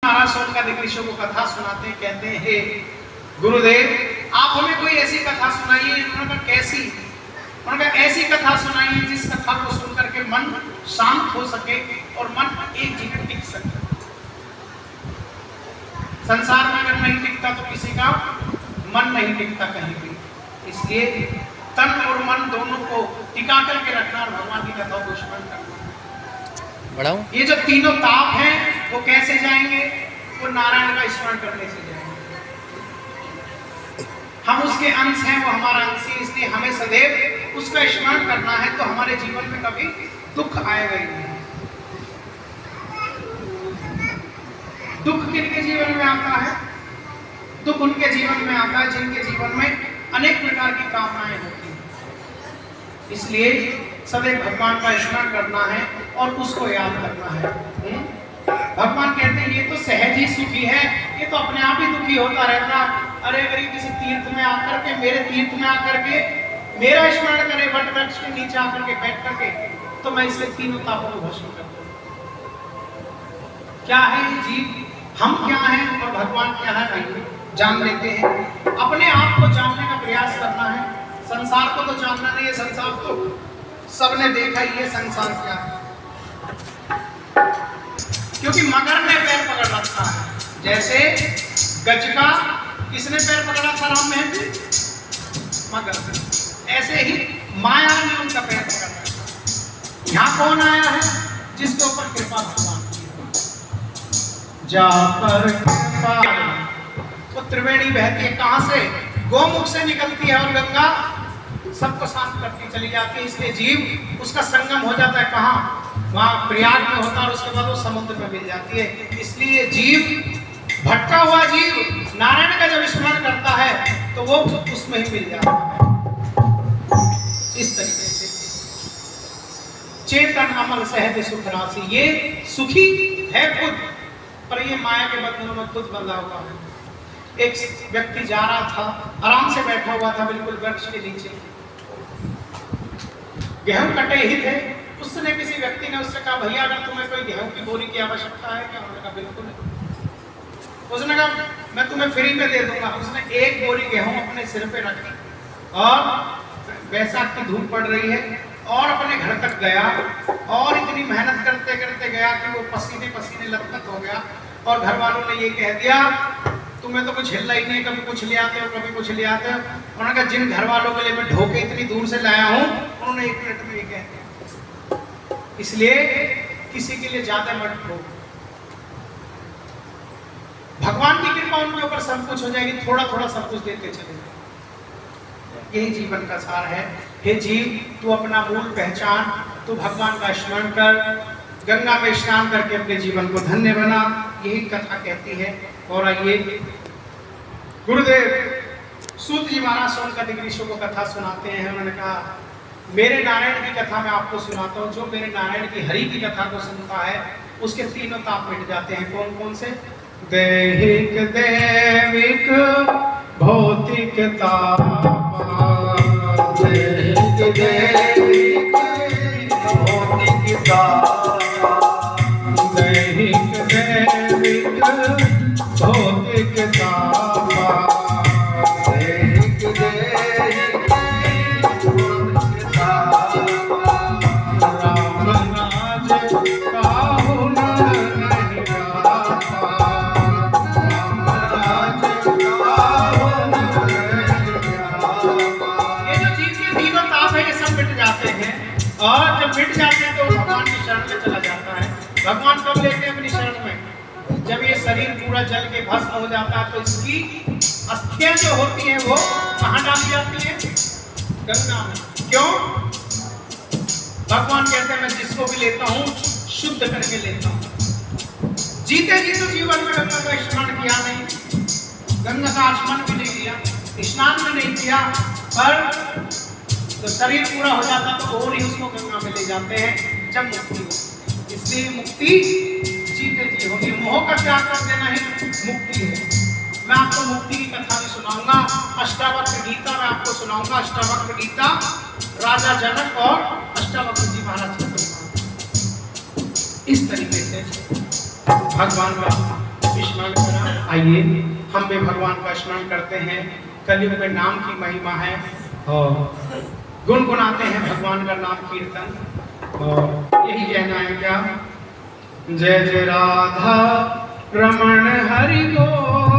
महाराज सोनकादिक ऋषियों को कथा सुनाते हैं, कहते हैं हे गुरुदेव आप हमें कोई ऐसी कथा सुनाइए। उन्होंने कहा कैसी? उन्होंने कहा ऐसी कथा सुनाइए जिस कथा को सुनकर के मन शांत हो सके और मन एक जगह टिक सके। संसार में अगर नहीं टिकता तो किसी का मन नहीं टिकता कहीं भी, इसलिए तन और मन दोनों को टिका करके रखना और भगवान की कथा को स्मरण करना। ये जो तीनों ताप हैं वो कैसे जाएंगे? वो नारायण का स्मरण करने से जाएंगे। हम उसके अंश हैं, वो हमारा अंश है, इसलिए हमें सदैव उसका स्मरण करना है तो हमारे जीवन में कभी दुख आएगा ही नहीं। दुख किनके जीवन में आता है? दुख उनके जीवन में आता है जिनके जीवन में अनेक प्रकार की कामनाएं होती हैं। इसलिए सदैव भगवान का स्मरण करना है और उसको याद करना है। भगवान कहते हैं ये तो सहज ही सुखी है, ये तो अपने आप ही दुखी होता रहता। अरे अगर ये किसी तीर्थ में आकर के, मेरे तीर्थ में आकर के मेरा स्मरण करे, वट वृक्ष के नीचे आकर के बैठ करके, तो मैं इसलिए तीनों तापों को भस्म कर दूं। क्या है ये जीव, हम क्या हैं और भगवान क्या है, नहीं जान लेते हैं। अपने आप को जानने का प्रयास करना है। संसार को तो जानना नहीं है, संसार तो सबने देखा ही है संसार क्या है। क्योंकि मगर ने पैर पकड़ रखा है, जैसे गज का किसने पैर पकड़ा था? राम में मगर, ऐसे ही माया ने उनका पैर पकड़ रखा। यहाँ कौन आया है? जिसके ऊपर कृपा भगवान की, जा पर कृपा। वो त्रिवेणी बहती है कहां से? गोमुख से निकलती है और गंगा सबको शांत करती चली जाती है। इसलिए जीव उसका संगम हो जाता है कहाँ? वहां प्रयाग में होता है और उसके बाद वो समुद्र में मिल जाती है। इसलिए जीव, भटका हुआ जीव नारायण का जब स्मरण करता है तो वो उसमें ही मिल जाता है। इस तरीके से चेतन अमल सहज सुख राशि, ये सुखी है खुद, पर ये माया के बंधनों में खुद बंधा हुआ है। एक व्यक्ति जा रहा था, आराम से बैठा हुआ था बिल्कुल वृक्ष के नीचे, गेहूं कटे ही थे। उसने किसी व्यक्ति ने उससे कहा भैया अगर तुम्हें कोई गेहूं की बोरी की आवश्यकता है क्या? उन्होंने कहा बिल्कुल। उसने कहा मैं तुम्हें फ्री में दे दूंगा। उसने एक बोरी गेहूं अपने सिर पे रखी और बैसाख की धूप पड़ रही है और अपने घर तक गया और इतनी मेहनत करते करते गया कि वो पसीने पसीने लथपथ हो गया। और घर वालों ने ये कह दिया तुम्हें तो कुछ हिलना ही नहीं, कभी कुछ ले आते हो कभी कुछ ले आते हो। उन्होंने कहा जिन घर वालों के लिए मैं ढोके इतनी दूर से लाया हूं, उन्होंने एक मिनट में ये कह दिया। इसलिए किसी के लिए ज्यादा मत ढो। भगवान की कृपा उनके ऊपर सब कुछ हो जाएगी, थोड़ा थोड़ा सब कुछ देते चले। यही जीवन का सार है। हे जीव, तू अपना मूल पहचान, तू भगवान का स्मरण कर, गंगा में स्नान करके अपने जीवन को धन्य बना। यही कथा कहती है। और आइए गुरुदेव सूत जी महाराज सोनकादिक ऋषियों को कथा सुनाते हैं। उन्होंने कहा मेरे नारायण की कथा मैं आपको सुनाता हूँ। जो मेरे नारायण की हरि की कथा को सुनता है उसके तीनों ताप मिट जाते हैं। कौन कौन से? दैहिक दैविक भौतिक ताप, दैहिक दैविक भौतिक ताप, दैहिक दैविक भौतिक ताप, दैहिक दैविक भौतिक ताप, राम राज काहू न नहीं रापा, राम राज काहू न नहीं रापा। ये जो जीव के तीनों ताप है ये सब मिट जाते हैं। और जब मिट जाते हैं तो भगवान की शरण में चला जाता है। भगवान कब लेते हैं अपनी शरण में? जब ये शरीर पूरा जल के भस्म हो जाता है तो इसकी अस्थियां जो होती हैं वो कहाँ डाली जाती हैं? गंगा में। क्यों? भगवान कहते हैं मैं जिसको भी लेता हूँ शुद्ध करके लेता हूँ। जीते जी तो जीवन में गंगा का स्नान किया नहीं, गंगा का आचमन भी नहीं किया, स्नान भी नहीं किया, पर तो शरीर पूरा हो जाता तो और ही उसको गंगा में ले जाते हैं जब मुक्ति हो। इसलिए मुक्ति जीते जी होगी। मोह का त्याग कर देना ही मुक्ति है। मैं आपको मुक्ति की कथा भी सुनाऊंगा। अष्टावक्र गीता मैं आपको सुनाऊंगा। अष्टावक्र गीता राजा जनक और अष्टावक्र जी महाराज की। इस तरीके से भगवान का आइए हम भी भगवान का स्मरण करते हैं। कलयुग में नाम की महिमा है और गुनगुनाते हैं भगवान का नाम कीर्तन। और यही कहना है क्या, जय जय राधा रमण हरि बोल।